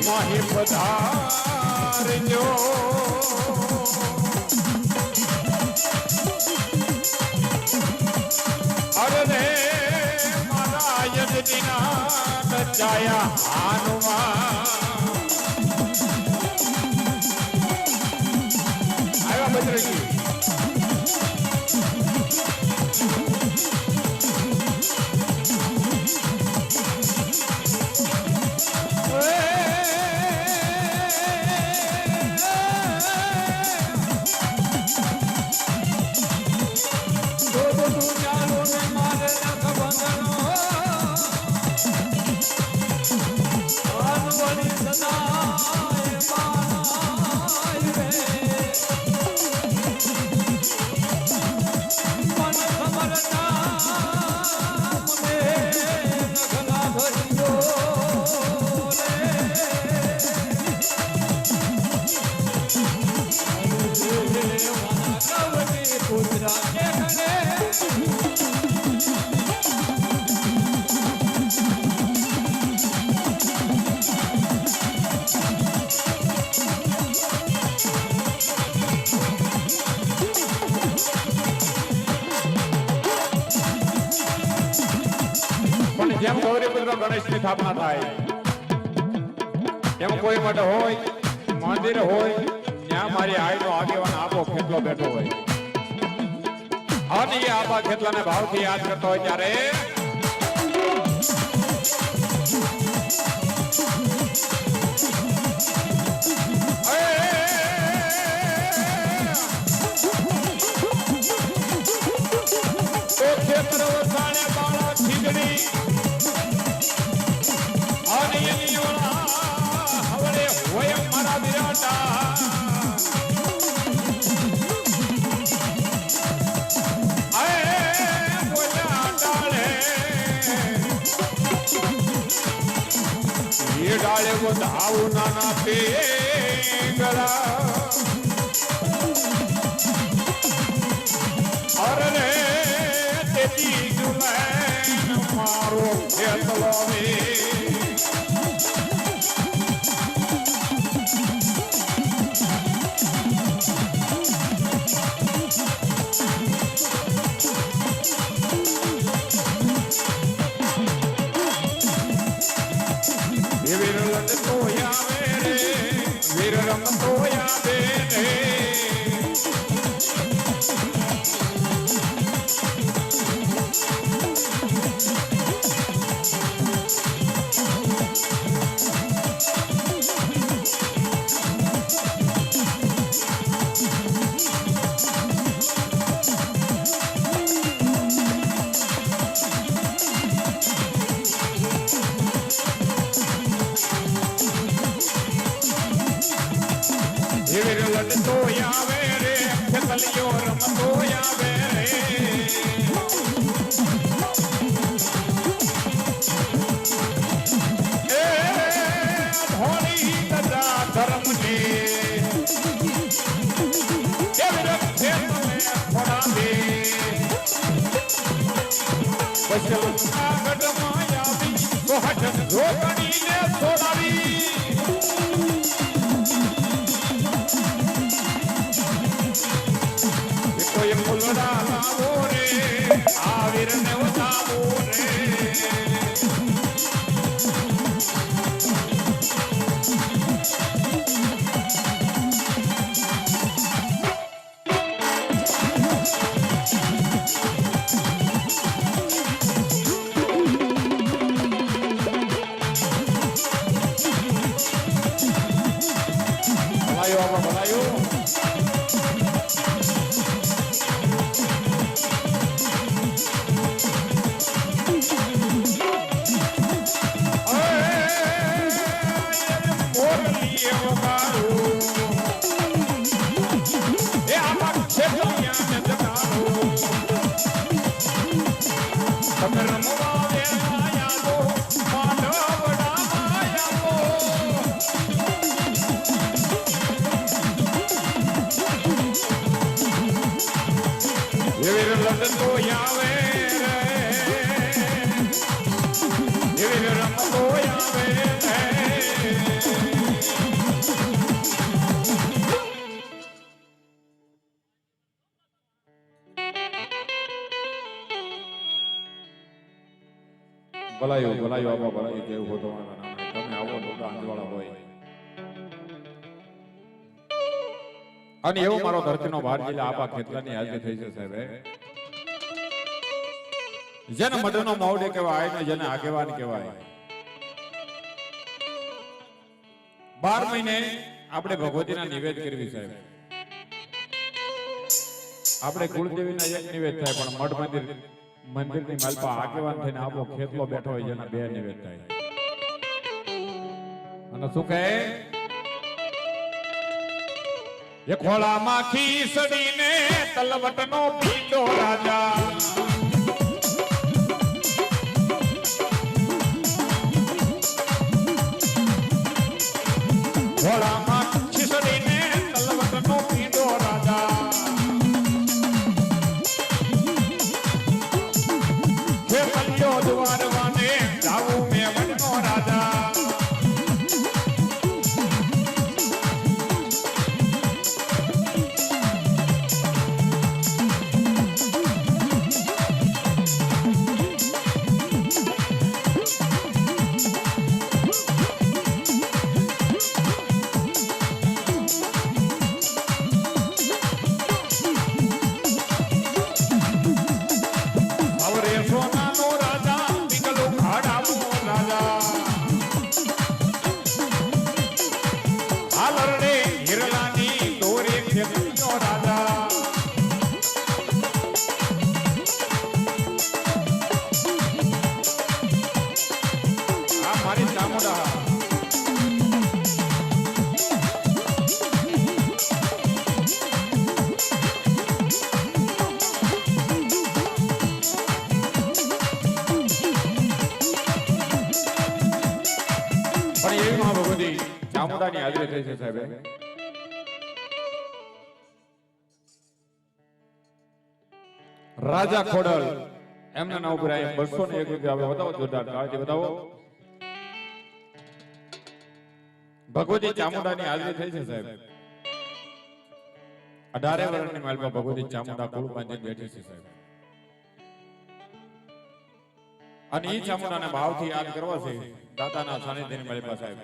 માહી પધારજો અરે રે મારા યજ્ઞના દચાયા હાનુમાં આવ્યા બજરંગી જેમ ગૌરીપુત્ર ગણેશની સ્થાપના થાય એમ કોઈ માટે હોય મંદિર હોય ત્યાં મારી આઈનો આગેવાન આબો ખેતલો બેઠો હોય અને એ આબા ખેતલાને ભાવથી યાદ કરતો હોય ત્યારે ખેતર વસાણે બાળા ખીજડી ડાળે વધાવું નાના પેગલા અરે રે તેથી જુલાઈ મારો ખેતલો લડતો આવે રે ખેતલિયો રમતો આવે રે એ ધોળી તજા ધર્મની એ વિરત ખેતને થોડા દે બચલ આગળમાં આવી તો હઠ જોગણીને છોડાવી આવીરને ઉતાવો રે ભલાયો આમાં ભલાયો લડતો આવે રે રમતો આવે ભલાયું આબા ભલાયું કેવું હો તમારા નામે તમે આવો મોટા અંજવાળા હોય અને એવો મારો ધરતીનો ભાર જિલ્લા આબા ખેતલાની હાજરી થઈ છે સાહેબ જેને મદનો માવડે કહેવાય ને જેને આગેવાન કહેવાય 12 મહિને આપણે ભગવતીના નિવેદ કરવી સાહેબ આપણે કુળદેવીના એક નિવેદ થાય પણ મઠ મંદિરની માલપા આગેવાન થઈને આપો ખેતલો બેઠો હોય જેના 2 નિવેદ થાય અને શું કહે એ ખોળામાં ખીસડીને તલવટનો પીંડો રાજા ખોળામાં ખીસડીને તલવટનો પીંડો રાજા હે પલ્યો દ્વારવાને જાવું મેવડનો રાજા ચામુંડાની હાજરી થઈ છે સાહેબ રાજા ખોડલ એમના નામ ઉપર 201 રૂપિયા આવે બતાવો જોરદાર તાળીથી બતાવો ભગવતી ચામુંડાની હાજરી થઈ છે સાહેબ 18 વર્ષની માલમાં ભગવતી ચામુંડા કુળ બાંધી બેઠી છે સાહેબ અને ઈ ચામુંડાને ભાવથી યાદ કરવા છે દાદાના સાનિધ્યની માલમાં સાહેબ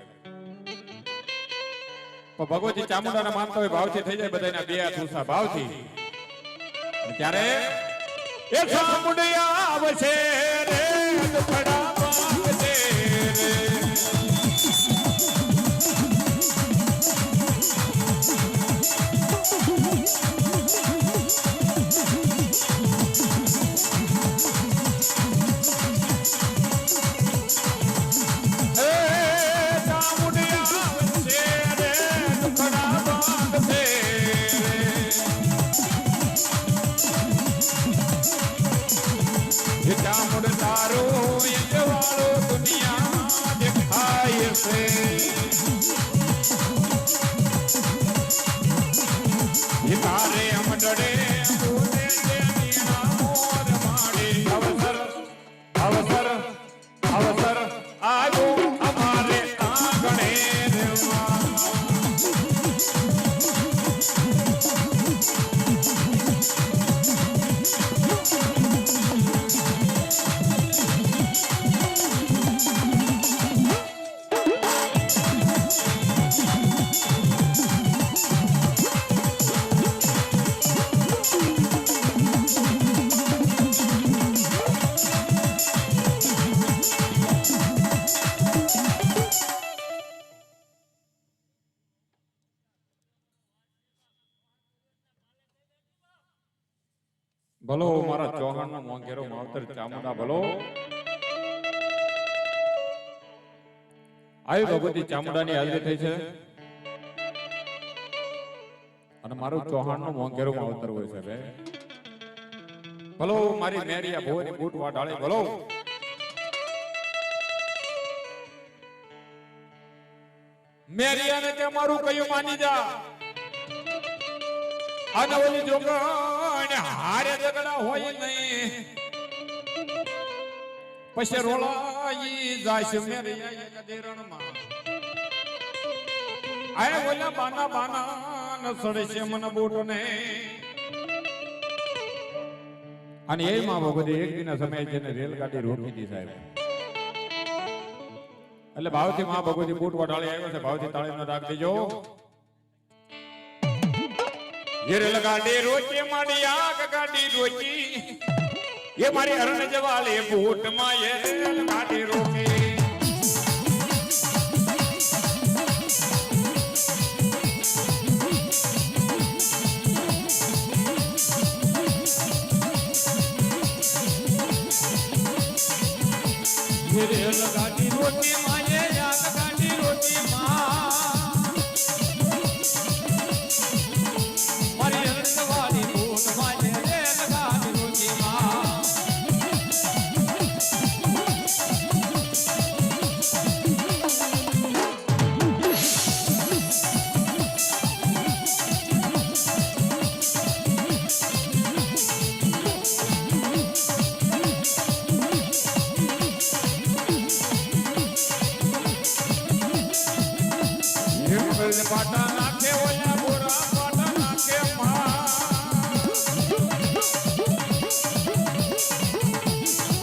ભગવતી ચામુંડાને માનતા હોય ભાવથી થઈ જાય બધાના 2 હાથ ઊંચા ભાવથી ત્યારે એ ચામુંડિયા આવશે રે દુખડા માંગશે રે ભલો મારા ચૌહાણ નો મોંઘેરો માવતર ચામુંડા ભલો આવી ભગવતી ચામુંડાની હાજરી થઈ છે અને મારું ચૌહાણ નો મોંઘેરો માવતર હોય છે બે ભલો મારી મેરિયા ભોની બૂટ વાઢાળે ભલો મેરિયાને તે મારું કયું માની જા અને ઓલી જોગણ હારે ઝઘડા હોય નહીં પછી રોલાઈ જાય છે મેરિયા એક દેરણમાં આય ઓલા બાના બાના ન સડે છે મન બૂટ ને અને એ માં ભગવતી એક દિન સમય છે ને રેલગાડી રોકી દી સાહેબ એટલે ભાવથી માં ભગવતી બૂટ વટાળી આવ્યો છે ભાવથી તાળીનો દાગ દેજો ये रेलगाड़ी रोची माड़ी आग गाड़ी रोची ये मारी हरण जवाले बूट में ये रेलगाड़ी रोकी ये रेलगाड़ी रोटी माँ ये आग गाड़ी रोटी माँ पाटा नाखे ओला बोरा पाटा नाखे मां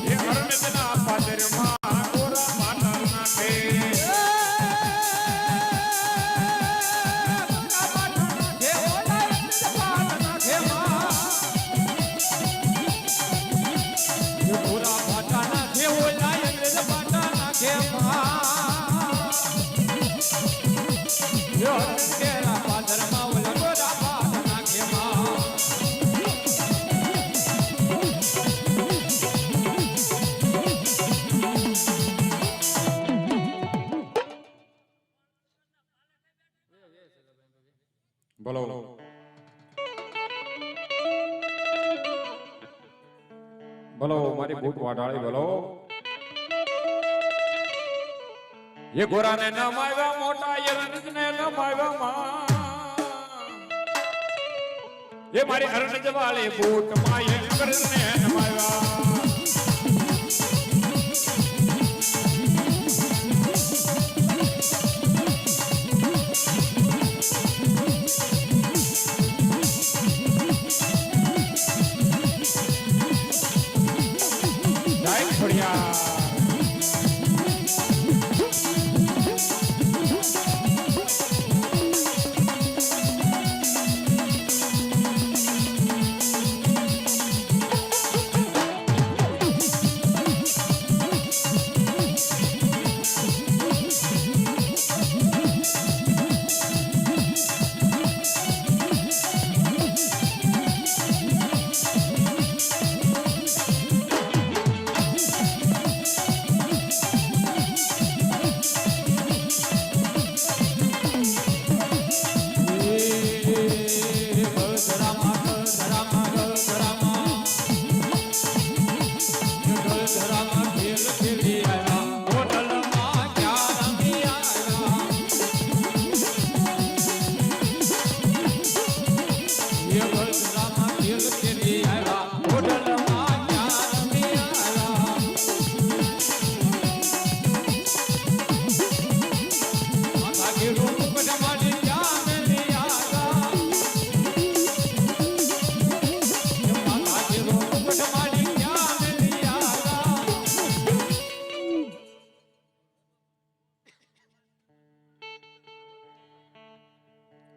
ये हरण जना पादर मां बोरा पाटा नाखे ये ओला पाटा नाखे मां ये बोरा पाटा नाखे ओला ये पाटा नाखे मां yo quiera padre maula boda pada na khema બોલો બોલો મારી બૂટ વાડાળી બોલો ये गोरा ने न मायवा मोटा ये रंज ने न मायवा मां ये मारी हरण जवाले बूट मां ये कर ने न मायवा जय छोड़िया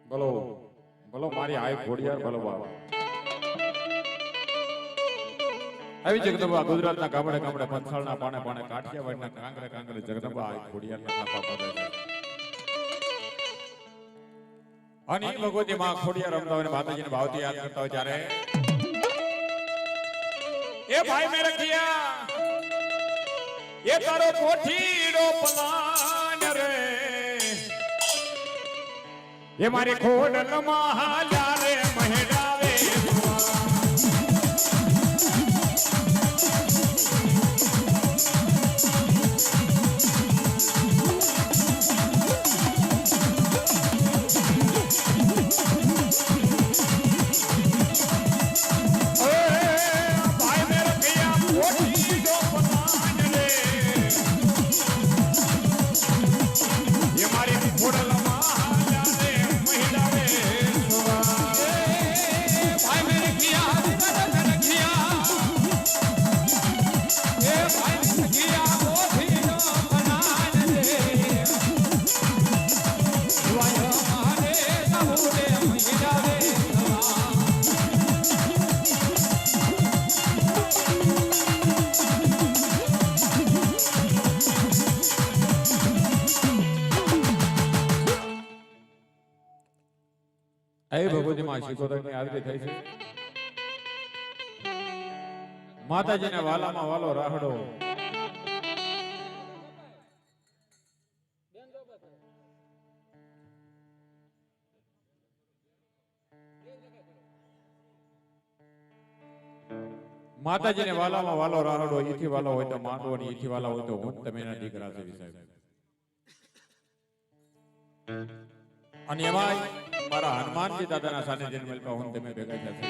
બોલો બોલો મારી આય ઘોડિયાર બોલવા આવી જગદંબા ગુજરાતના ગામડે ગામડે પંથાળના પાણે પાણે કાઠિયાવાડના કાંગરે કાંગરે જગદંબા આય ઘોડિયારના થાપા પડે છે અને ભગવતી માં ખોડિયાર રમતા હોય માતાજીને ભાવથી યાદ કરતા હોય ત્યારે એ ભાઈ મે રખિયા એ તારો કોઠીડો પલાન રે ये मारी खोडल महाल्या रे महेडावे भाई मेरे भैया कोठी दो पतान रे એ ભગવતી માં શિકોતરની આરતી થઈ છે. માતાજીને વાલામાં વાલો રાહડો માતાજીને વાલામાં વાલો રાહડો ઈથી વાલો હોય તો માંડવો ને ઈથી વાલા હોય તો હું તમે એના દીકરા છે સાહેબ. અને એમાં મારા હનુમાનજી દાદાના સાનિધ્યને મળવા હું તમે ભેગા થયા છે.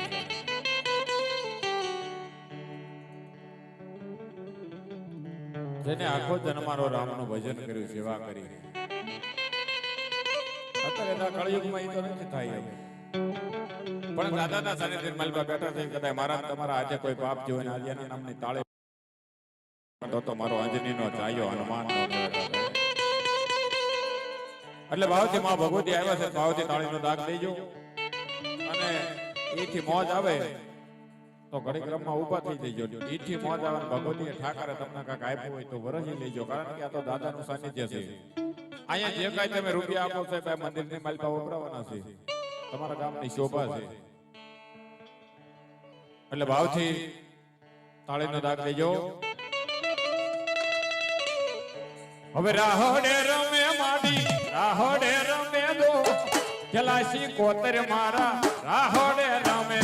જેને આખો જન્મારો રામનું ભજન કર્યું, સેવા કરી, અત્યારે એના કળયુગમાં એ તો નથી થાય એમ. પણ દાદાના સાનિધ્યને મળવા બેઠા છે. કદાચ મારા તમારા આજે કોઈ પાપ જોઈને આજે એના નામની તાળે તો મારો અંજનીનો ચાયો હનુમાનનો એટલે ભાવથી માં ભગવતી આવ્યા છે. ભાવથી તાળીનો દાગ દેજો અને એથી મોજ આવે તો ઘડી ક્રમમાં ઊભા થઈ જજો. એથી મોજ આવે ભગવતીએ ઠાકરે તમને કાંઈક આપ્યું હોય તો વરસી લેજો, કારણ કે આ તો દાદાનું સાનિધ્ય છે. અહીંયા જે કાંઈ તમે રૂપિયા આપો છો એ મંદિરની માલપા વપરાવાના છે, તમારા ગામની શોભા છે. એટલે ભાવથી તાળીનો દાગ દેજો. હવે રાહોડે રમે માડી, રાહોડે રમે દો જલાશી કોતર મારા, રાહોડે રમે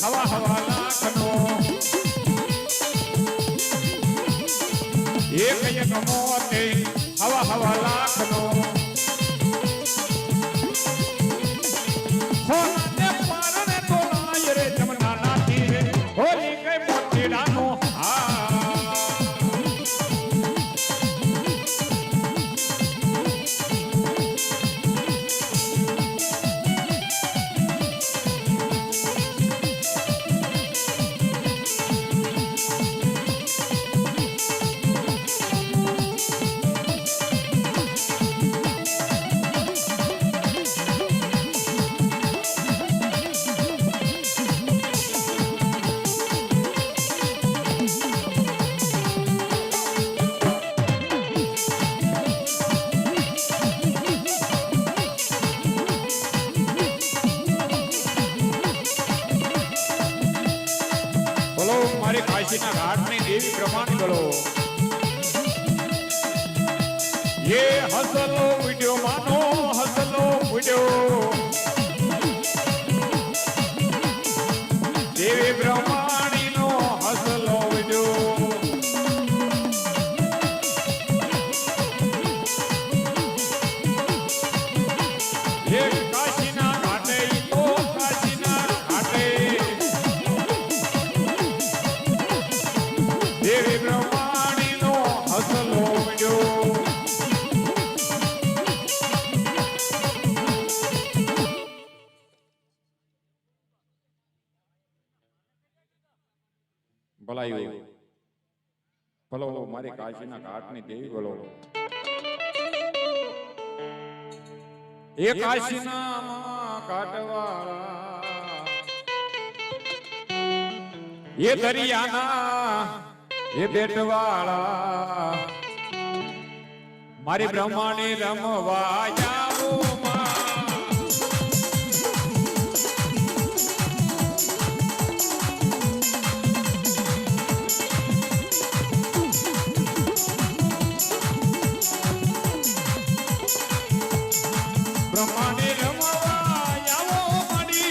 હવા હવા લાખનો એક એક મોતે હવા હવા લાખનો હોનાને પારને તો લાય રે જમના નાથી રે હોલી કઈ મોતી ડાનો કાશીના ઘાટની દેવી પ્રમાણ ગળો ये हसलो वीडियो मानो हसलो वीडियो देवी ब्रह्माणी नो हसलो वीडियो ये काशीना घाटे तो काशीना घाटे देवी ब्रह्माणी नो हसलो वीडियो ભલાયું ભલો મારી કાશીના ઘાટની દેવી બોલો એ કાશીના કાટવાળા એ દરિયાના એ બેટવાળા મારી બ્રહ્માણી રમવા જાવો બ્રહ્માણી રમવા જાવો માડી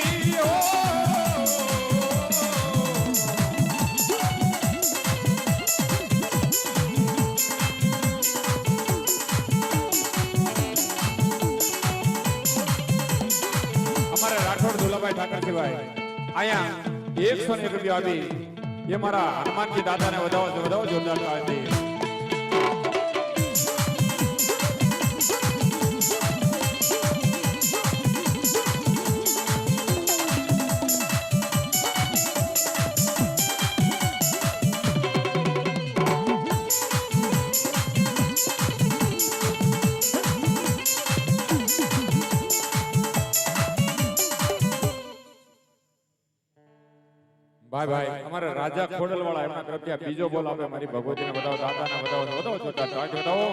ઠાકરજીભાઈ અહીંયા 101 રૂપિયા આપી એ મારા હનુમાનજી દાદાને વધાવો જોરદાર તાળી ભાઈ ભાઈ અમારા રાજા ખોડલ વાળા એમના તરફથી બીજો બોલ આપે મારી ભગવતીને બતાવો દાદાને બતાવો જોતા બતાવો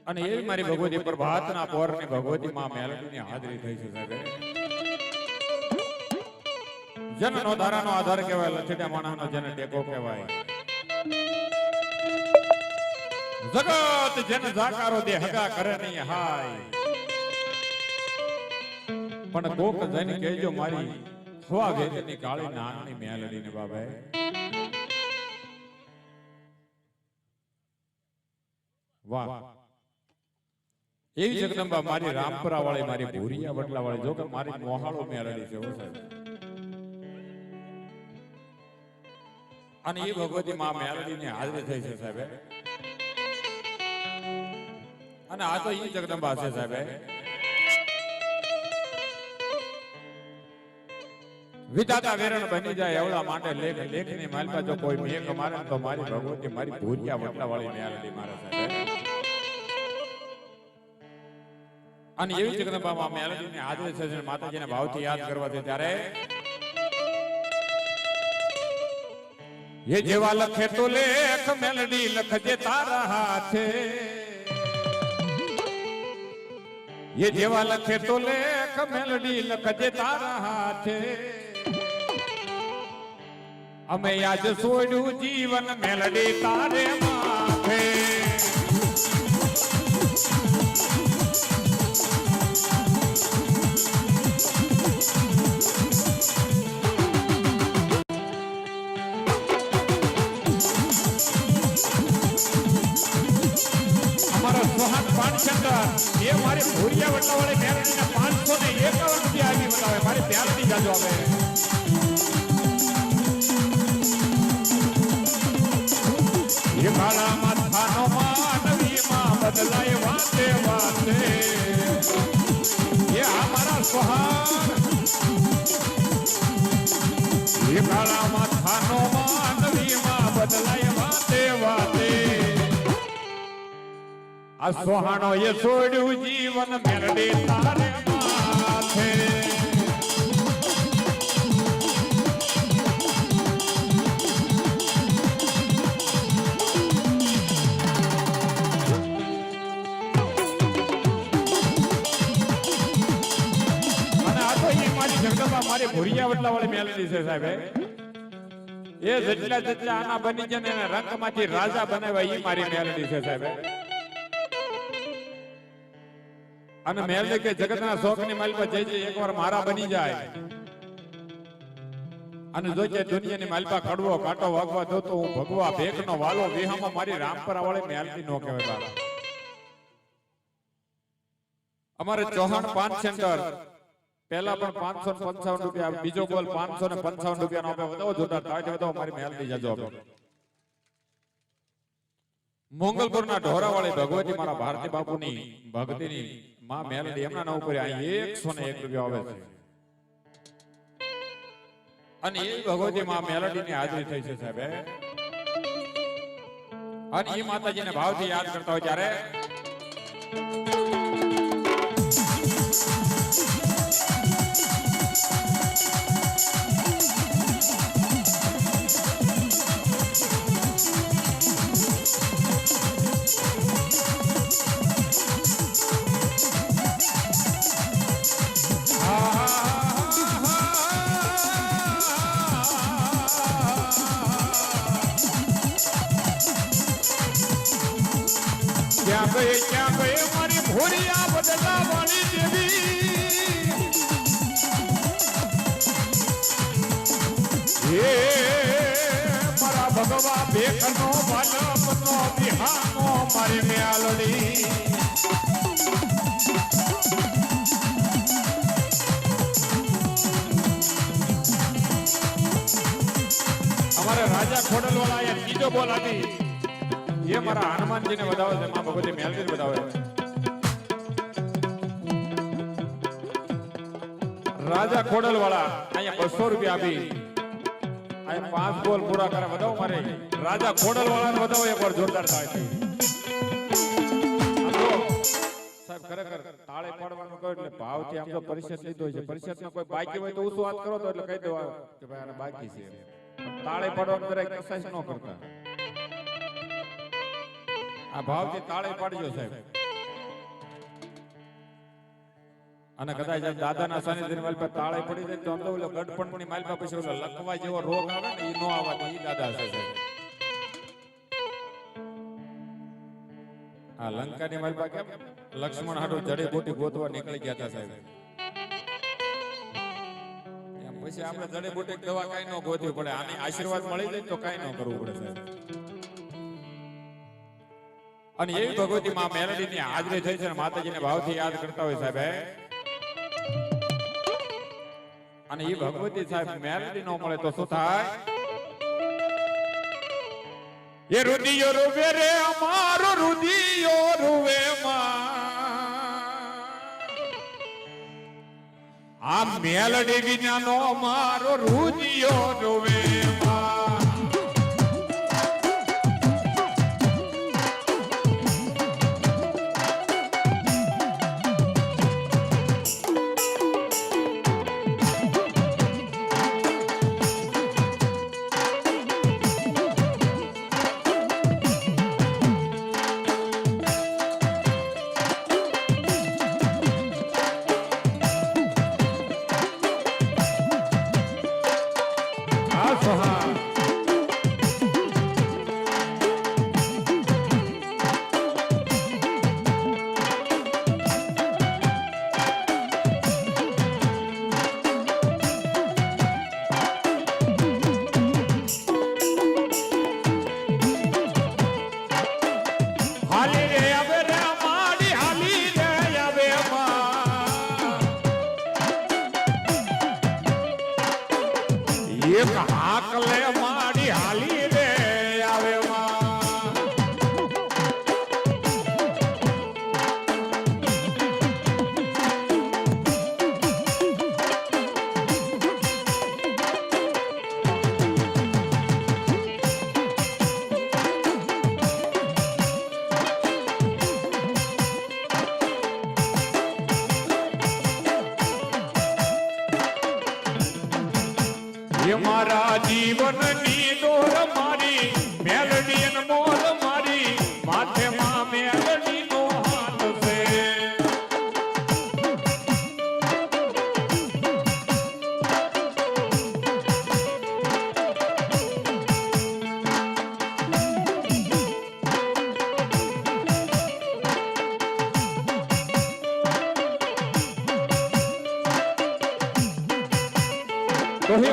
અને એ મારી ભગવતી પ્રભાતના પોરની ભગવતી માં મેલડીની હાજરી થઈ છે સાહેબ જનનો ધારાનો આધાર કહેવાય લખેટા માણસનો જન ટેકો કહેવાય જગત જન જાકારો દે હગા કરે નહીં હાય પણ કોક જઈને કહેજો મારી હવા વેદની કાળી નાની મેલડીને બાબાએ વાહ એવી જગદંબા મારી રામપરા વાળી મારી ભૂરિયા વટલા વાળી જો કે મારી મોહાળો મેલડી છે સાહેબ અને એ ભગવતી માં મેલડીની હાજરી થઈ છે સાહેબ અને આ તો એ જગદંબા છે સાહેબ વિધાતા વેરણ બની જાય એવડા માટે લેખની માલપા જો કોઈ મેઘ મારે તો મારી ભગવતી મારી ભૂરિયા વટલા વાળી મેલડી મારે સાહેબ અને એવી જગદંબામાં મેલડીની હાજરી છે માતાજીને ભાવથી યાદ કરવાથી ત્યારે એ જેવા લખે તો લેખ મેલડી લખજે તારા હાથે એ જેવા લખે તો લેખ મેલડી લખજે તારા હાથે અમે આજ છોડ્યું જીવન મેલડી તારે માથે અમારો સોહાગ પાનશંકર એ મારી ભૂરિયા વટલા વાળી મેલડીને 551 રૂપિયા આવી બતાવે મારી પ્યારથી જાજો આવે ये काला माथानो मानवी मां बदलाए वाते वाते ये हमारा सुहाग ये काला माथानो मानवी मां बदलाए वाते वाते आ सुहानो ये छोड़्યું जीवन मेरडे तारे माथे મારી ભૂરિયા વટલા વાળી મેલડી છે સાહેબ એ જેટલા આના બની છે ને એના રંગમાંથી રાજા બનાવ્યા એ મારી મેલડી છે સાહેબ અને મેલડી કે જગતના શોખની માલપા જઈ એકવાર મારા બની જાય અને જો કે દુનિયાની માલપા કડવો કાંટો વાગવા દો તો હું ભગવા ભેખનો વાલો વિહામાં મારી રામપરા વાળી મેલડી નો કહેવાય બાબા અમારે ચૌહાણ પાન સેન્ટર પહેલા પણ 555 રૂપિયા બીજો બોલ 555 રૂપિયાનો આપે વધાવો જોરદાર તાળી વધાવો મારી મેલડી જાજો આપે મોંગલપુરના ઢોરાવાળી ભગવતી મારા ભારતી બાપુની ભક્તિની માં મેલડી એમના નામ ઉપર અહીં 101 રૂપિયા આવે છે અને એ ભગવતી માં મેલડીની હાજરી થઈ છે સાહેબ અને એ માતાજીને ભાવથી યાદ કરતા હોય ત્યારે ક્યાં ગઈ મારી ભોરિયા બદલાવાની દેવી હે મારા ભગવા ભેખનો બાલપનો બિહાનો મારી મ્યાલડી અમારે રાજા ખોડલવાળા અહીંયા ત્રીજો બોલ હતી ये मारा हनुमान जी ने बताओ है मां भगवती मेलडी बताओ है राजा खोडल वाला અહીંયા 200 રૂપિયા આપી આ 5 બોલ પૂરા કરે बताओ મારે રાજા ખોડલ વાળાને बताओ એકવાર જોરદાર થાય સાહેબ ખરેખર તાળે પાડવાનું કહો એટલે ભાવથી આમ તો પરિષદ લીધો છે પરિષદમાં કોઈ બાકી હોય તો ઉસો વાત કરો તો એટલે કહી દેવા કે ભાઈ આને બાકી છે તાળે પાડવાનું જરાક એક્સરસાઇઝ ન કરતા આ ભાવથી તાળે પાડજો સાહેબ અને કદાચ દાદાના સાનિધ્યની માલપા તાળે પડી જાય તો આમ તો ઓલો ગડપણની માલપા પછી ઓલો લખવા જેવો રોગ આવે ને એ નો આવવાનો ઈ દાદા છે સાહેબ આ લંકાની માલપા કેમ લક્ષ્મણ હાટુ જડીબુટી ગોતવા નીકળી ગયા હતા સાહેબ એમ પછી આપણે જડીબુટી દવા કાઈ ન ગોતવી પડે આની આશીર્વાદ મળી જાય તો કાઈ ન કરવું પડે સાહેબ અને એવી ભગવતી માં મેલડી ની હાજરી થઈ છે માતાજીને ભાવથી યાદ કરતા હોય સાહેબ અને એ ભગવતી સાહેબ મેલડી નો મળે તો શું થાય એ રુદિયો રૂવે રે અમારો રુદિયો રૂવે માં આ મેલડી વિનાનો અમારો રુદિયો રૂવે માં એક હાકલે માડી હાલી રે આવે મારા જીવન ની દોર મારી મેલડી ન મોલ મારી માથે માં મેલડી નો હાથ છે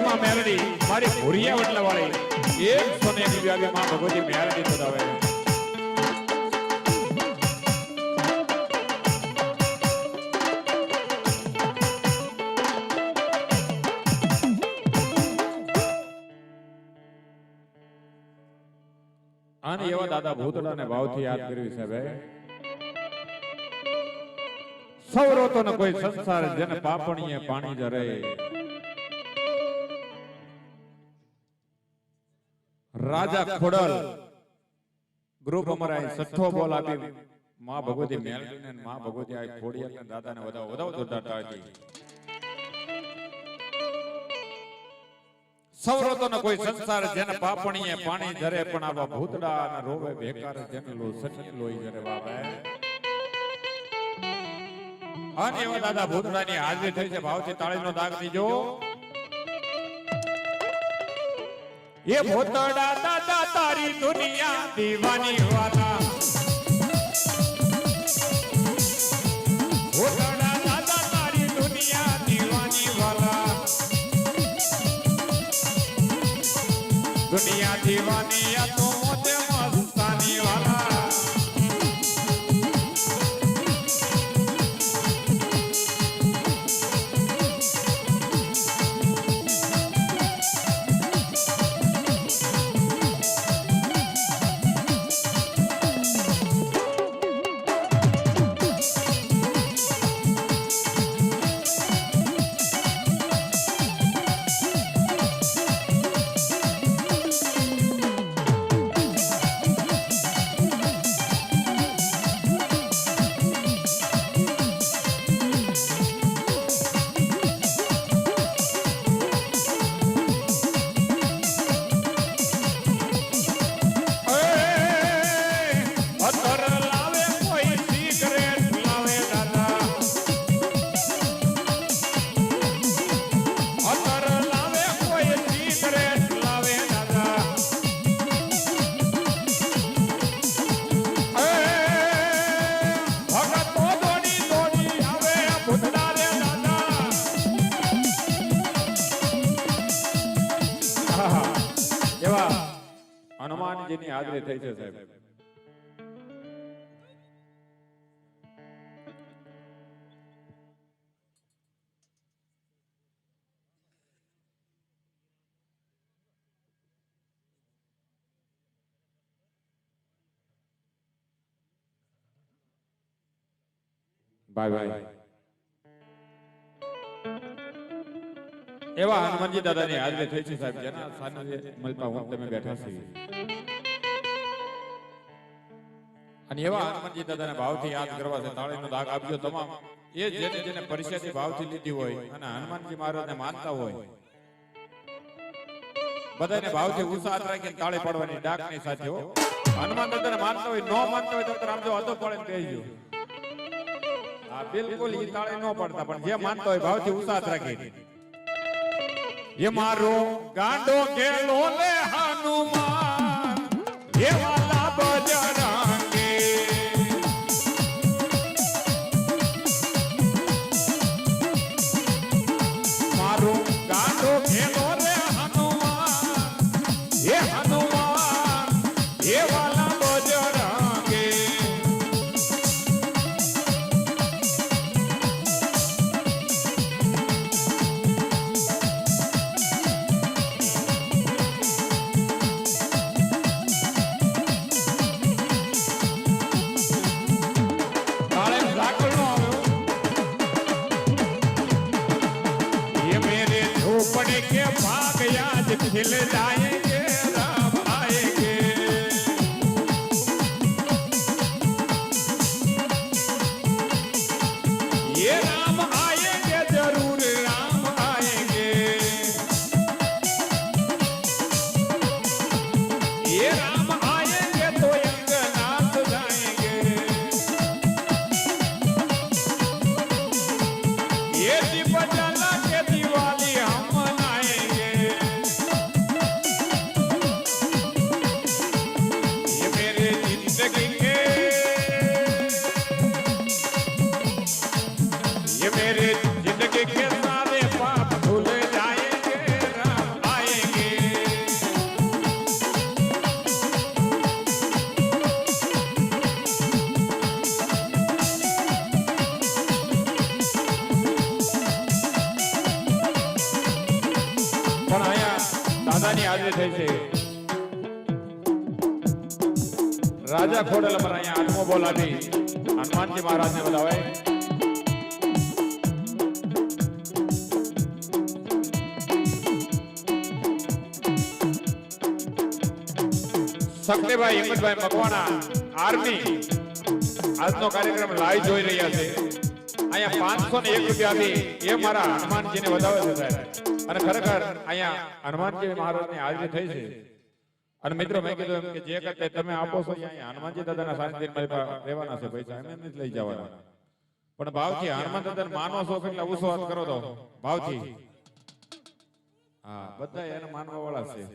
માં મેલડી મારી ભુરિયા વટલા વાળી 101 રૂપિયા માં ભગવતી મેલડી બતાવે અને એવા દાદા ભૂતડાને ભાવથી યાદ કર્યું સાહેબ સૌરો તો ન કોઈ સંસાર જેને પાપણીએ પાણી જરે રાજા ખોડલ ગ્રુપ અમારા 6 બોલ આપી માં ભગવતી મેલડીને અને માં ભગવતી આ ખોડિયારના દાદાને વધાવ જોડાતા હતી. સૌરતોનો કોઈ સંસાર જેને પાપણીએ પાણી ધરે પણ આવા ભૂતડાના રોવે બેકાર જેને લો સની લોઈ જરે બાબા. અને એવા દાદા ભૂતડાની હાજરી થઈ છે. ભાવથી તાળીનો દાગ દીજો. એ ભૂતડા દાદા તારી દુનિયા દીવાની વાલા. ભૂતડા દાદા તારી દુનિયા દીવાની વાલા. दुनिया दीवानी या तो मोते मस्तानी वाला. હનુમાનજીની હાજરી થઈ છે સાહેબ. બાય. એવા હનુમાનજી દાદાની હાજરી થઈ છે સાહેબ. જેના સાનિધ્ય મલપા હું તમે બેઠા છીએ. અને એવા હનુમાનજી દાદાના ભાવથી યાદ કરવા છે. તાળીનો દાગ આપજો તમામ એ જેને જેને પરિચયથી ભાવથી લીધી હોય અને હનુમાનજી મહારાજને માનતા હોય બધાને ભાવથી ઉત્સાહ રાખીને તાળી પાડવાની ડાકની સાથે હો. હનુમાન દાદાને માનતા હોય ન માનતા હોય તો આમ જો હતો પડે કહેજો. આ બિલકુલ ઈ તાળી ન પડતા પણ જે માનતા હોય ભાવથી ઉત્સાહ રાખી. ये मारो गांडो के लोले हनुमान ये वाला बजरंगे. मारो गांडो के लोले हनुमान ये वाला बजरंगे. पड़े के भाग याद खिल जाएंगे राम आएंगे. ये राम आएंगे जरूर राम आएंगे. ये राम आएंगे तो अंगनाथ जाएंगे. ये दीप जला के दिवाली हम દાદાની હાજરી થઈ છે. રાજા ખોડલ પર અહીંયા આત્મો બોલાવી હનુમાનજી મહારાજને બોલાવે. શક્તિભાઈ હિંમતભાઈ મકવાણા આર્મી આજનો કાર્યક્રમ લાઈવ જોઈ રહ્યા છે અહીંયા 501 રૂપિયા આપી એ મારા હનુમાનજીને વધાવે છે સાહેબ અને ખરેખર અહીંયા હનુમાનજી મહારાજની હાજરી થઈ છે અને મિત્રો મેં કીધું એમ કે જે કરતે તમે આપો છો અહીંયા હનુમાનજી દાદાના સાનિધ્યમાં રહેવાના છે પૈસા એમ નથી લઈ જવાના પણ ભાવથી હનુમાન દાદાને માનો છો કેટલા ઉસો વાત કરો તો ભાવથી હા બધા એને માનવા વાળા છે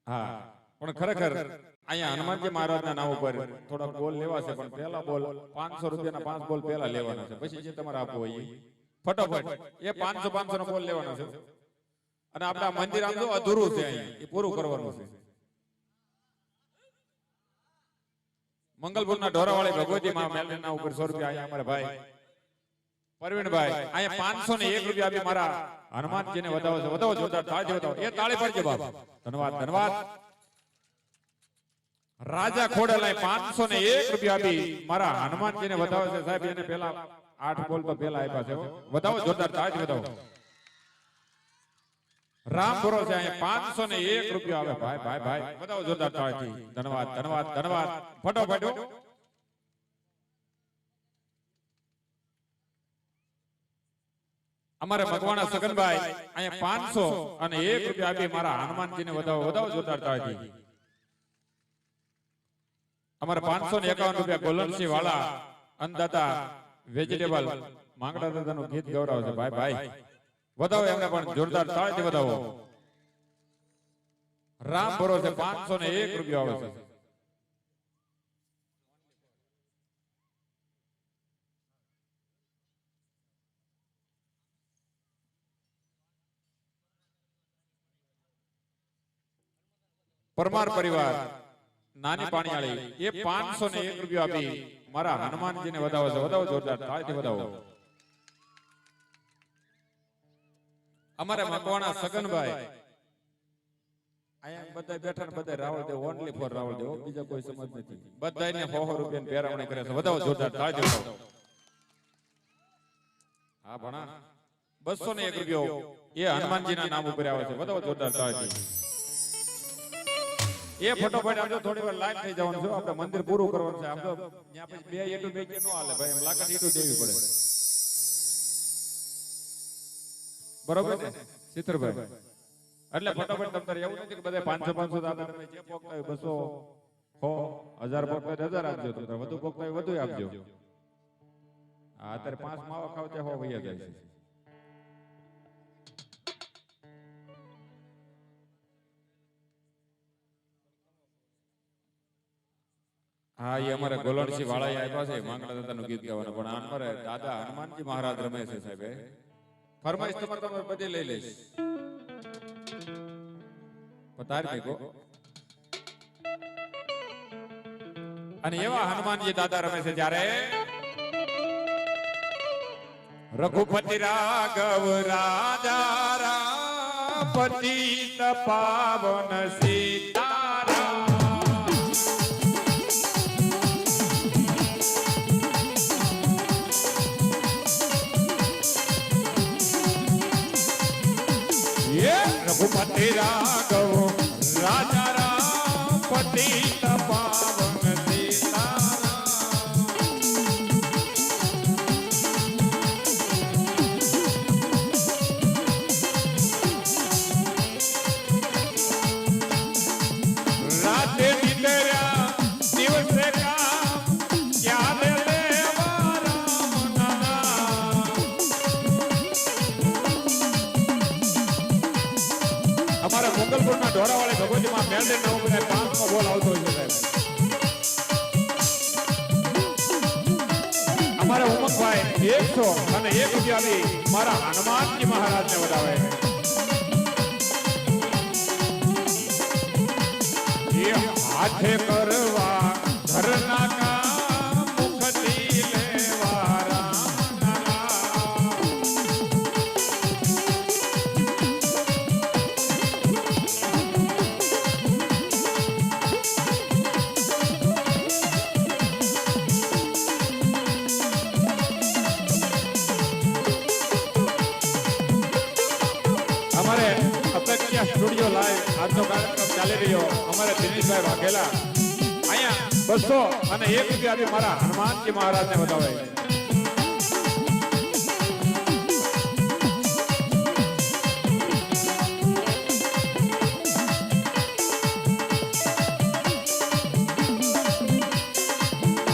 હા પણ ખરેખર અહીંયા હનુમાનજી મહારાજના નામ ઉપર થોડા બોલ લેવા છે પણ પહેલા બોલ 500 રૂપિયાના 5 બોલ પહેલા લેવાના છે પછી જે તમારે આપવો હોય ફટાફટ એ 500 નો બોલ લેવાનો છે અને આપણા મંદિર આમ તો અધૂરું છે અહીંયા એ પૂરું કરવાનું છે મંગલપુરના ઢોરાવાળી ભગવતી માં મેલના ઉપર 100 રૂપિયા અહીંયા અમારા ભાઈ પરવીનભાઈ અહીંયા 501 રૂપિયા આપી મારા હનુમાનજીને વધાવો છે વધાવો જોરદાર તાળી વધાવો એ તાળી પાડજો બાપ ધન્યવાદ ધન્યવાદ રાજા ખોડેલાએ 501 રૂપિયા આપી મારા હનુમાનજીને વધાવે છે સાહેબ એને પહેલા 8 બોલ તો પહેલા આપ્યા છે વધાવો જોરદાર તાળી વધાવો રામ ભરોસે અહીંયા 501 રૂપિયા આવે ભાઈ ભાઈ ભાઈ વધાવો જોરદાર તાળીથી ધન્યવાદ ધન્યવાદ ધન્યવાદ ફટાફટ અમારે ભગવાના સગનભાઈ અહીંયા 501 રૂપિયા આપી મારા હનુમાનજીને વધાવો વધાવો જોરદાર તાળીથી અમારે 551 રૂપિયા ગોલનસિંહ વાળા અન્નદાતા વેજીટેબલ માંગડા દાદાનું ગીત ગૌરવ છે ભાઈ ભાઈ વધાવો એમને પણ જોરદાર તાળીથી વધાવો રામ ભરોસે 501 રૂપિયા આવે છે પરમાર પરિવાર નાની પાણીવાળી એ 501 રૂપિયા આપી મારા હનુમાનજીને વધાવો છે વધાવો જોરદાર તાળીથી વધાવો અમારે મકવાણા સગનભાઈ અહીંયા બધા બેઠા ને બધા રાવળ દે ઓનલી ફોર રાવળ દે બીજા કોઈ સમજ નથી બધાને 100 રૂપિયાની પેરામણી કરે છે વધાવો જોરદાર તાળીથી વધાવો હા ભણા 201 રૂપિયો એ હનુમાનજીના નામ ઉપર આવે છે વધાવો જોરદાર તાળીથી એ ફટોફટ આમ તો થોડી વાર લાઈન થઈ જવાનું છે આપણે મંદિર પૂરું કરવાનું છે આમ તો ત્યાં પછી બે એટું બે કે નો હાલે ભાઈ એમ લાકડ એટું દેવી પડે બરોબર ને ચિત્રભાઈ એટલે ફટોફટ તમને એવું નથી કે બધા 500 દાદા તમે જે પોકતા હોય 200 100 1000 પોકતા હોય 1000 આપજો તો વધુ પોકતા હોય વધુ આપજો આ અત્યારે 5 માવા ખાવ તે 100 વૈયા જાય છે હા એ અમારે ગોલણસિંહ વાળા આવ્યા છે માંગડા દાદાનું ગીત ગાવાનું પણ અમારે દાદા હનુમાનજી મહારાજ રમે છે સાહેબ ફરમાઈશ તમારે બધી લઈ લઈશ પતાર મેકો અને એવા હનુમાનજી દાદા રમે છે જ્યારે રઘુપતિ રાઘવ રાજા રામ પતિત પાવન સીતા रघुपति राघव राजा राम पतित पावन सीता राते निंदर्या दिवसे काम याद लेवा राम नाम અમારા મોગલપુરના ઢોરાવાળી ભગવતીમાં મેલડે ના ઉપર 5 બોલ આવતો હોય છે સાહેબ અમારા ઉમંગભાઈ 101 રૂપિયા આપી મારા હનુમાનજી મહારાજને વધાવે એ હાથે કરવા ઘરના કામ મુખથી લેવા સ્ટુડિયો લાઈવ આજનો કાર્યક્રમ ચાલી રહ્યો અમારે દિનેશભાઈ વાઘેલા અહીંયા 200 અને 1 રૂપિયા આપી મારા હનુમાનજી મહારાજને વધાવે.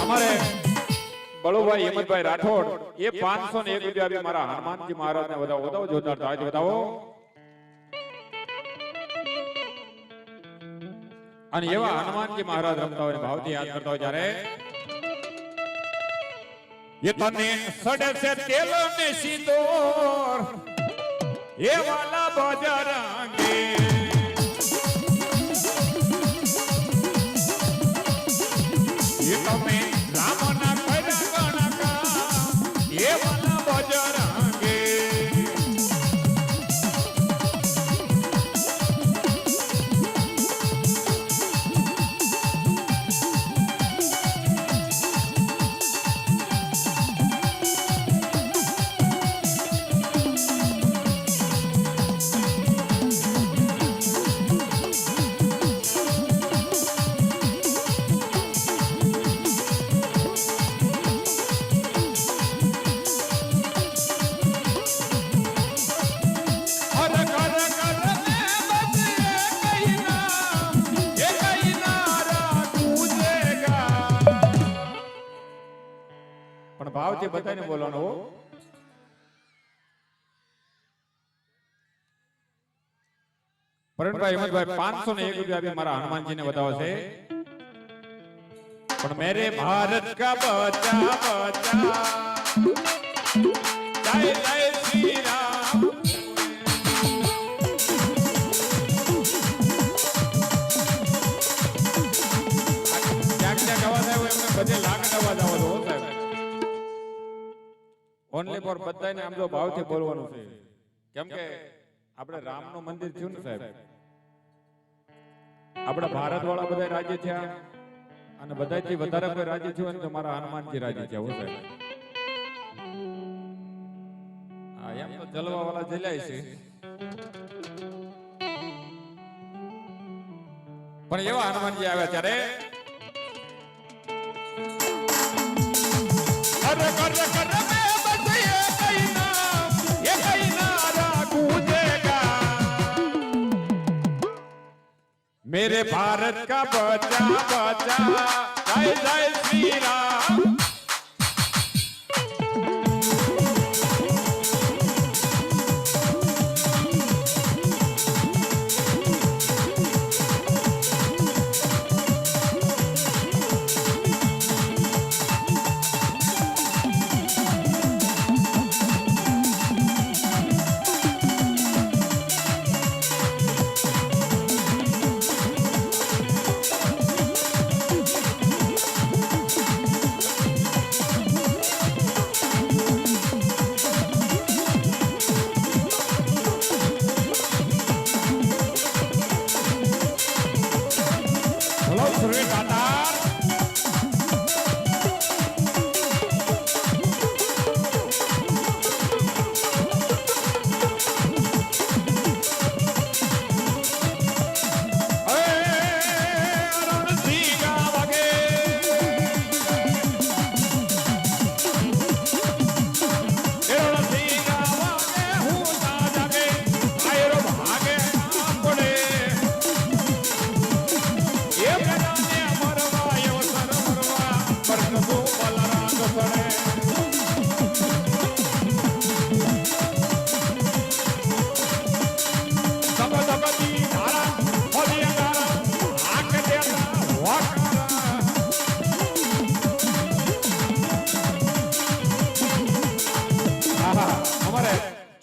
અમારે બળુભાઈ હિંમતભાઈ રાઠોડ એ 501 રૂપિયા આપી મારા હનુમાનજી મહારાજને વધાવો. વધાવો જોરદાર તાળીથી વધાવો. અને એવા હનુમાનજી મહારાજ રમતા હોય ભાવથી યાદ કરતા હોય જ્યારે એ તને સડે છે તેલ ને સિંદૂર એ વાલા બજરંગે એ તમે રામના કર્યા ગણકા એ વાલા બજરંગે ભાવથી બધાને બોલવાનો હો. પરણભાઈ હિંમતભાઈ 501 રૂપિયા આપી મારા હનુમાનજીને વધાવે છે. પણ મેરે ભારત કા બચ્ચા બચ્ચા જય જય શ્રી રામ. ક્યાંક ક્યાંક અવાજ આવ્યો એમને બધે લાગત અવાજ આવતો હો સાહેબ. ઓનલી ફોર બધાને આમ જો ભાવથી બોલવાનું છે. કેમ કે આપણે રામનું મંદિર થયું ને સાહેબ, આપણા ભારત વાળા બધા રાજ્ય થયા અને બધાથી વધારે કોઈ રાજ્ય થયું તો મારા હનુમાનજી રાજ્ય થયા. હું સાહેબ હા એમ તો જલવા વાળા જલાય છે પણ એવા હનુમાનજી આવ્યા ત્યારે અરે કર કર मेरे भारत का बच्चा बच्चा जय जय श्री राम.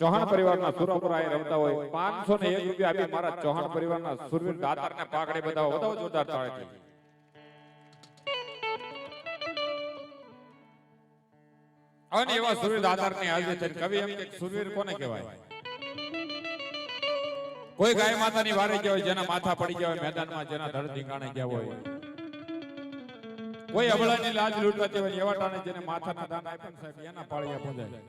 ચૌહાણ પરિવારના સુરપુરા રમતા હોય 501 રૂપિયા આપી મારા ચૌહાણ પરિવારના સુરવીર દાતારને પાઘડે બધાવો. વધાવો જોરદાર તાળીથી. અને એવા સુરવીર દાતારની હાજરી છે. કવિ એમ કે સુરવીર કોને કહેવાય? કોઈ ગાય માતાની વારે ગયા હોય, જેના માથા પડી ગયા હોય મેદાનમાં, જેના ધડ ધીંગાણે ગયા હોય, કોઈ અબળાની લાજ લૂંટવાતી હોય એવા ટાણે જેને માથાના દાન આપ્યા સાહેબ એના પાળિયા પૂજાય.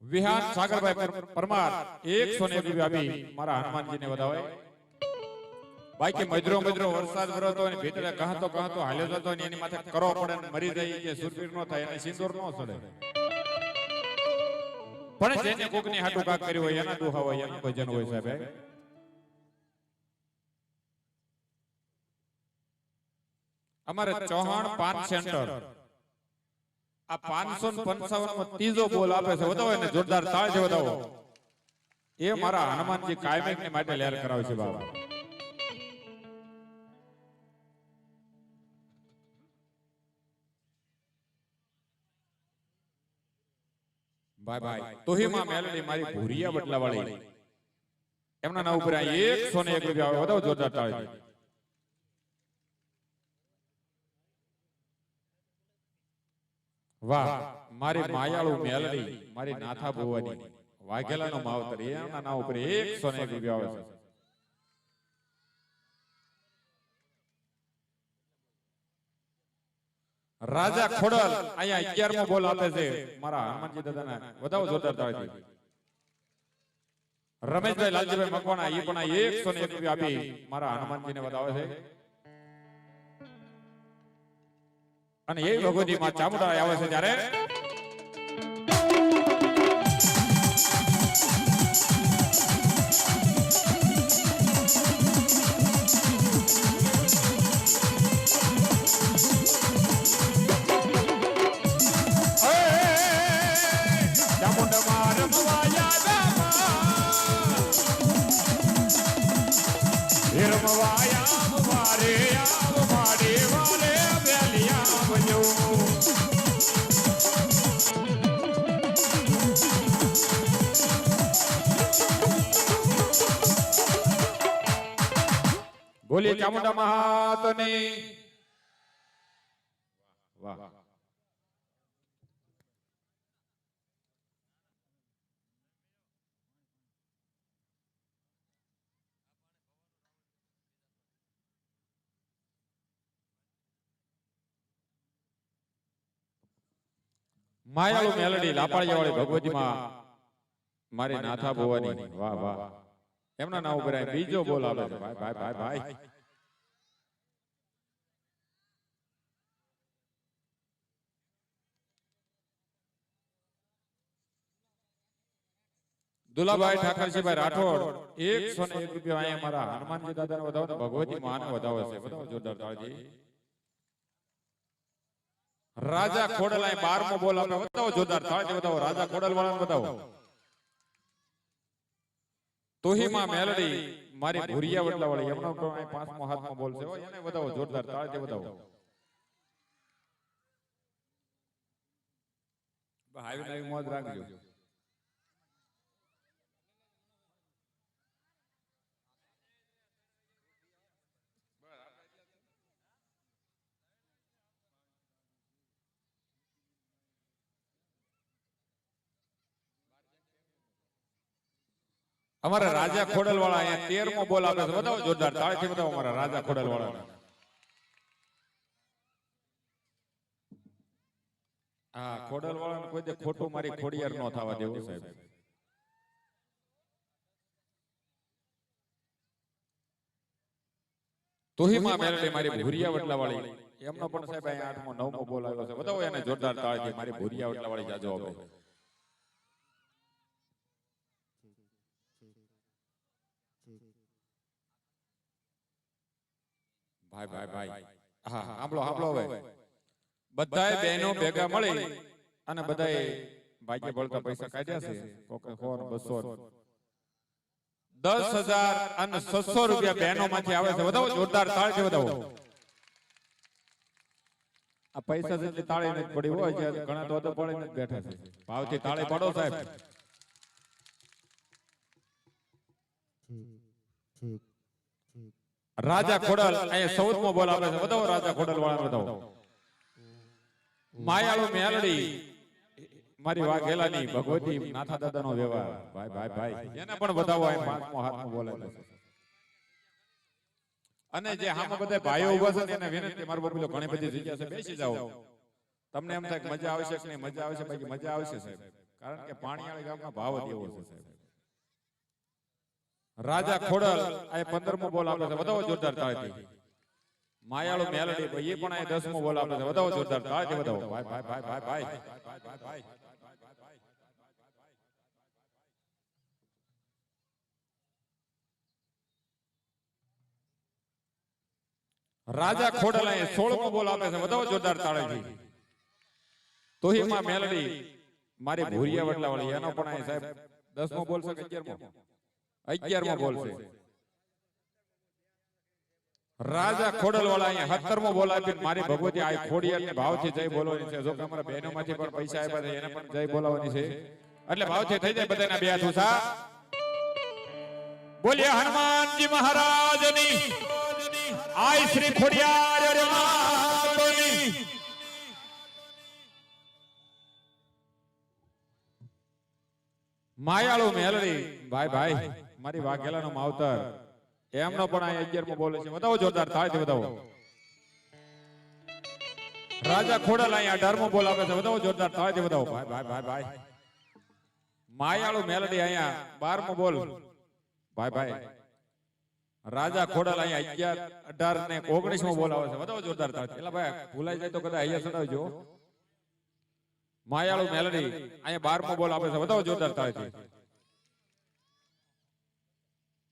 વિહાન સાગરભાઈ પરમાર 101 રૂપિયા આપી મારા હનુમાનજીને વધાવે. બાકી મજરો વરસાદ વરતો અને ભીતરે કહતો હાલ્યો જતો ને એની માથે કરો પડે ને મરી જાય કે સુરપીર નો થાય અને સિંદૂર નો ચડે. પણ જેને કોકની હાટું કાક કર્યું હોય એના દુહા હોય એના ભજન હોય સાહેબ. અમારે ચૌહાણ પાન સેન્ટર આ 555 માં ત્રીજો બોલ આપે છે. વધાવો એને જોરદાર તાળથી વધાવો. એ મારા હનુમાનજી કાયમિક ની માટે લહેર કરાવે છે બાબા. ભાઈ ભાઈ તોહીમાં મેલડી મારી ભૂરિયા બટલા વાળી એમના નામ ઉપર 101 રૂપિયા વધાવો જોરદાર તાળથી. વાહ મારી માયાળુ મેલડી મારી નાથા ભુવાની વાઘેલાનો માવતર એના નામ ઉપર 101 રૂપિયા આવે છે. રાજા ખોડલ અહીંયા 11મો બોલ આપે છે મારા હનુમાનજી દાદાના વધાવો જોરદાર તાળીથી. રમેશભાઈ લાલજીભાઈ મકવાણા એ પણ 101 રૂપિયા આપી મારા હનુમાનજીને વધાવે છે. અને એ ભગવતી માં ચામુંડા આવે છે ત્યારે બોલીએ ચામુંડા મહાતની. વાહ માયાળુ મેલડી લાપાળિયા વાળી ભગવતી માં મારી નાથા ભુવાની વાહ વાહ એમના નામ ઉપર બીજો બોલ આવે છે. ભાઈ ભાઈ ભાઈ ભાઈ દુલાભાઈ ઠાકરજીભાઈ રાઠોડ 101 રૂપિયા અહીંયા મારા હનુમાનજી દાદાને વધાવો ભગવતી માને વધાવે છે. વધાવો જોરદાર તાળજી. રાજા ખોડલ અહીં 12મો બોલ આપે વધાવો જોરદાર તાળજી વધાવો. રાજા ખોડલ વાળાને વધાવો. તોહીમાં મેલડી મારી ભૂરિયા વટલા વાળી એમનો પણ 5મો 7મો બોલ છે એને વધાવો જોરદાર તાળજી વધાવો. હાવી નવી મોજ રાખજો. અમારા રાજા ખોડલ વાળા અહીંયા 13મો બોલ આપે છે. વધાવો જોરદાર તાળીથી વધાવો અમારા રાજા ખોડલ વાળા. હા ખોડલ વાળાને કોઈ દે ખોટું મારી ખોડિયાર નો થવા દેવું સાહેબ. તોહીમાં મેલડી મારી ભૂરિયા વટલા વાળી એમનો પણ સાહેબ અહીંયા 8મો 9મો બોલ આવ્યો છે. વધાવો એને જોરદાર તાળીથી મારી ભૂરિયા વટલા વાળી જાજો આપે. ભાઈ ભાઈ ભાઈ હા સાંભળો હવે બધાય બહેનો ભેગા મળી અને બધાય ભાગ્ય બળતા પૈસા કાઢ્યા છે. કોકે 100 200 10,000 અને 600 રૂપિયા બહેનો માંથી આવે છે. વધાવો જોરદાર તાળીથી વધાવો. આ પૈસા જેટલી તાળી નથી પડી હોય છે ઘણા તો પડી નથી બેઠા છે. ભાવથી તાળી પાડો સાહેબ. રાજા ખોડલ અહીંયા 14મો બોલ આપે છે. વધાવો રાજા ખોડલ વાળા વધાવો. માયાળુ મેલડી મારી વાઘેલાની ભગવતી નાથા દાદાનો વ્યવહાર ભાઈ ભાઈ ભાઈ એને પણ વધાવો. અહીં 5મો 7મો બોલ આપે છે. અને જે હામાં બધા ભાઈઓ ઉભા છે એને વિનંતી મારો બોલો ઘણી બધી જગ્યા છે બેસી જાઓ. તમને એમ થાય કે મજા આવશે કે નહીં મજા આવશે બાકી મજા આવશે સાહેબ. કારણ કે પાણીવાળી ગામમાં ભાવ જ એવો છે સાહેબ. રાજા ખોડલ આ 15મો બોલ આપે છે વધાવો જોરદાર તાળીથી માયાળુ મેલડી એ પણ આ 10મો બોલ આપે છે વધાવો જોરદાર તાળીથી વધાવો ભાઈ ભાઈ ભાઈ ભાઈ ભાઈ રાજા ખોડલ આ 16મો બોલ આપે છે વધાવો જોરદાર તાળીથી તોહીમાં મેલડી મારી ભૂરિયા વડલા વાળી એનો પણ આ સાહેબ 10મો બોલ છે કે 11મો બોલ છે રાજા ખોડલ વાળા અહીંયા 17મો બોલ આપી મારી ભગવતી આ ખોડિયાર ને ભાવથી જય બોલવાની છે જો કે અમારા બહેનોમાંથી પણ પૈસા આપ્યા છે એને પણ જય બોલાવવાની છે એટલે ભાવથી થઈ જાય બધાના બે હાથ ઊંચા બોલ્યા હનુમાનજી મહારાજની આય શ્રી ખોડિયાર રે માતની માયાળુ મેલડી ભાઈ ભાઈ મારી વાઘેલાનો માવતર એમનો પણ આ 11મો બોલે છે વધાવો જોરદાર તાળીથી વધાવો રાજા ખોડલ અહીંયા 18મો બોલ આપે છે વધાવો જોરદાર તાળીથી વધાવો ભાઈ ભાઈ ભાઈ ભાઈ માયાળુ મેલડી અહીંયા 12મો બોલ ભાઈ ભાઈ રાજા ખોડલ અહીંયા 11 18 ને 19મો બોલ આવે છે વધાવો જોરદાર તાળીથી એલા ભાઈ ભૂલાઈ જાય તો કદાચ અહીંયા સડાવજો માયાળુ મેલડી અહીંયા 12મો બોલ આપે છે વધાવો જોરદાર તાળીથી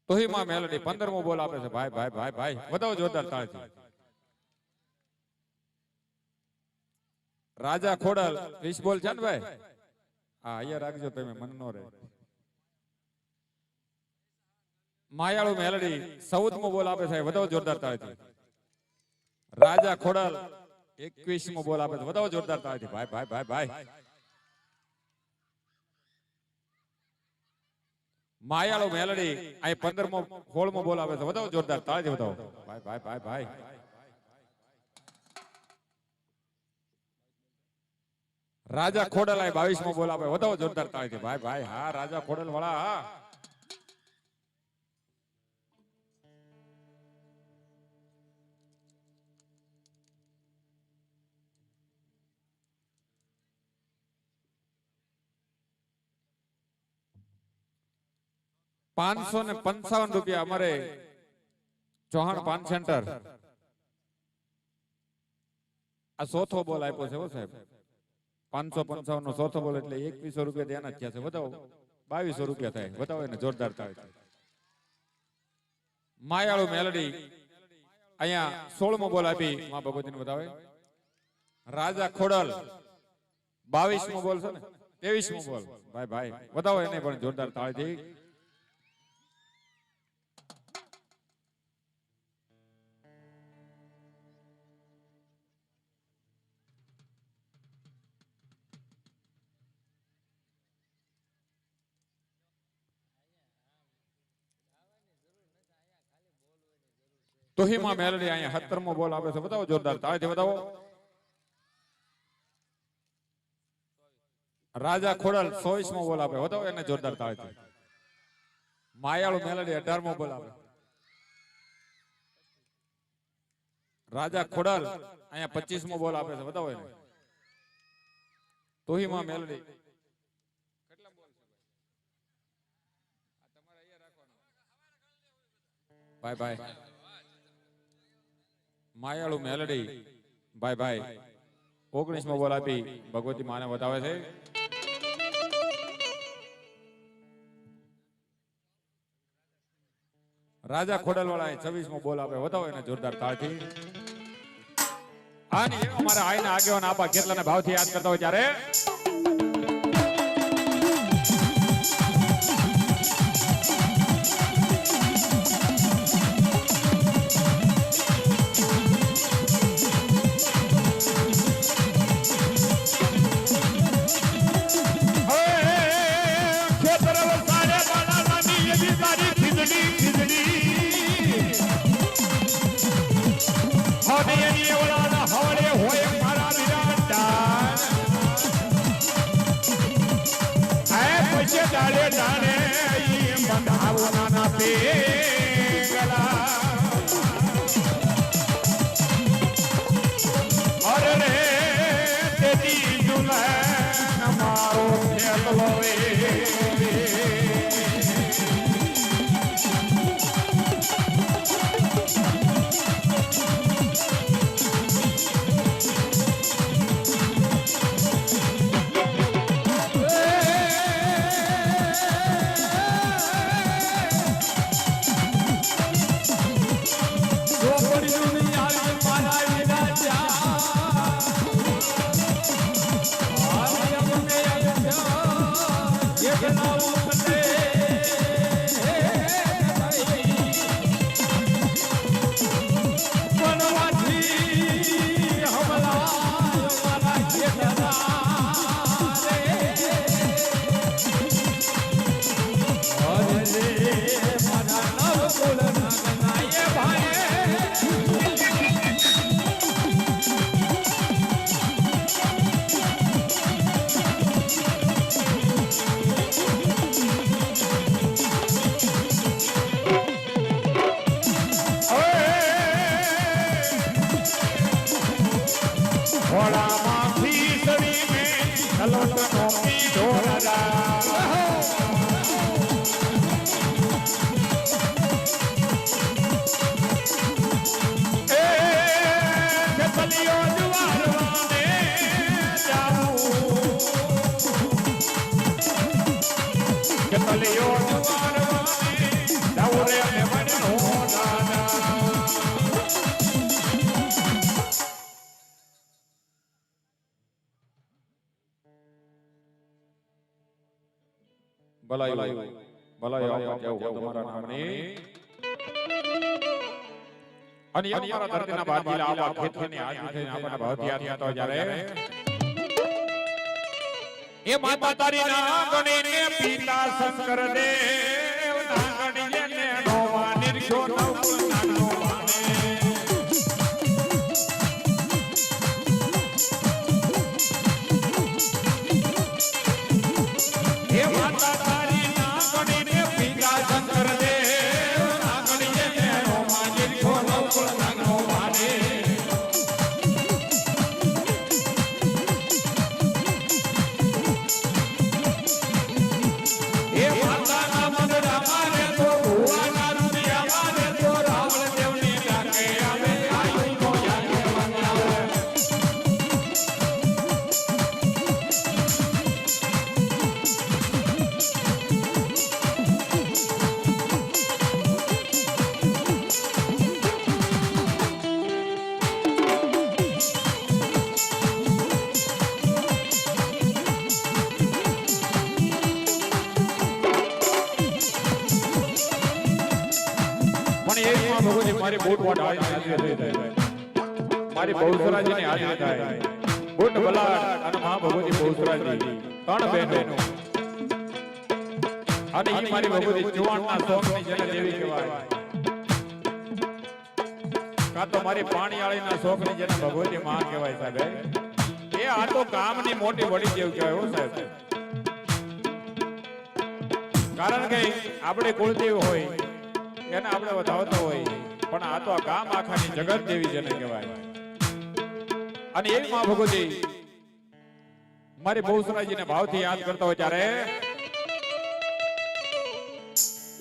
તોહીમાં મેલડી 15મો બોલ આપે છે ભાઈ ભાઈ ભાઈ ભાઈ વધાવો જોરદાર તાળીથી રાજા ખોડલ 20 બોલ છે ને ભાઈ હા અહીંયા રાખજો તમે મન નો રહે માયાળુ મેલડી 14મો બોલ આપે છે વધાવો જોરદાર તાળીથી રાજા ખોડલ 21મો બોલ આપે છે વધાવો જોરદાર તાળીથી ભાઈ ભાઈ ભાઈ ભાઈ માયાળુ મેલડી આ 15મો 16મો બોલ આપે છે વધાવો જોરદાર તાળીથી વધાવો ભાઈ ભાઈ ભાઈ ભાઈ રાજા ખોડલ આ 22મો બોલ આપે વધાવો જોરદાર તાળીથી ભાઈ ભાઈ હા રાજા ખોડલ વાળા હા ₹555 અમારે ચૌહાણ પાન સેન્ટર આ ચોથો બોલ આપ્યો છે સાહેબ 555 નો ચોથો બોલ એટલે ₹2100 દેના થયા છે બતાવો ₹2200 થાય બતાવો એને જોરદાર થાય માયાળુ મેલડી અહીંયા 16મો બોલ આપી માં ભગવતીને બતાવે રાજા ખોડલ 22મો બોલ છે ને 23મો બોલ ભાઈ ભાઈ બતાવો એને પણ જોરદાર તાળીથી તોહીમાં મેલડી અહીંયા 17મો બોલ આપે છે બતાવો જોરદાર તાળીથી બતાવો રાજા ખોડલ 24મો બોલ આપે બતાવો એને જોરદાર તાળીથી માયાળુ મેલડી 18મો બોલ આપે રાજા ખોડલ અહીંયા 25મો બોલ આપે છે બતાવો એને તોહીમાં મેલડી કેટલા બોલ છે તમારે અહીંયા રાખવાનો બાય બાય માયાળુ મેલડી ભાઈ ભાઈ 19મો બોલ આપી ભગવતી માને બતાવે છે રાજા ખોડલ વાળા 26મો બોલ આપે બતાવો એને જોરદાર તાળીથી આની અમારા આઈના આગેવાન આપા કેટલાને ભાવથી યાદ કરતા હોય ત્યારે डाले डाले बंधावो नाना पेगला और रे तेरी दुल्हन मारो खेलवे કલિયો જુવારવાને દવરે ને બન્યો દાદા ભલાયો કેવું તમારા નામની અને અમારા ધરતીના બાજીલા આવા ખેતરની આજ થઈને આપણા ભાવથી યાદ થતો જ્યારે એ માતા તારી નાગણી ને પિતા શંકર દેવ નાગણી ને નોવા નિર્ખો નવકુળ નાનો વાને એ માતા તારી નાગણી ને પિતા શંકર દેવ નાગણી ને નોવા નિર્ખો નવકુળ નાનો વાને મારી બહુત વાટ હાજરી થઈ મારી બહુસરાજીની હાજરી થાય બુટ બલાડ અને મા ભગવતી બહુસરાજી ત્રણ બહેનો અને ઈ મારી ભગવતી જુવાનના શોખની જેને દેવી કહેવાય કા તો મારી પાણીવાળીના શોખની જેને ભગવતી માં કહેવાય સાહેબ એ આ તો કામની મોટી વડી જેવું કહેવાય હો સાહેબ કારણ કે આપણે કુળદેવ હોય એને આપણે વધાવતા હોય પણ આ તો આ ગામ આખાની જગત દેવી જેને કહેવાય અને એવી માં ભગવતી મારી બહુસરાજીને ભાવથી યાદ કરતા હોય ત્યારે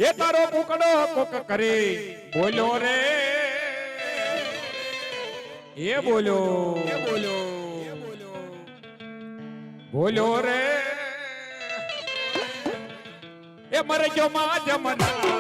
એ તારો પુકડો કોક કરી બોલ્યો રે એ બોલ્યો રે એ મરે જો માં જમના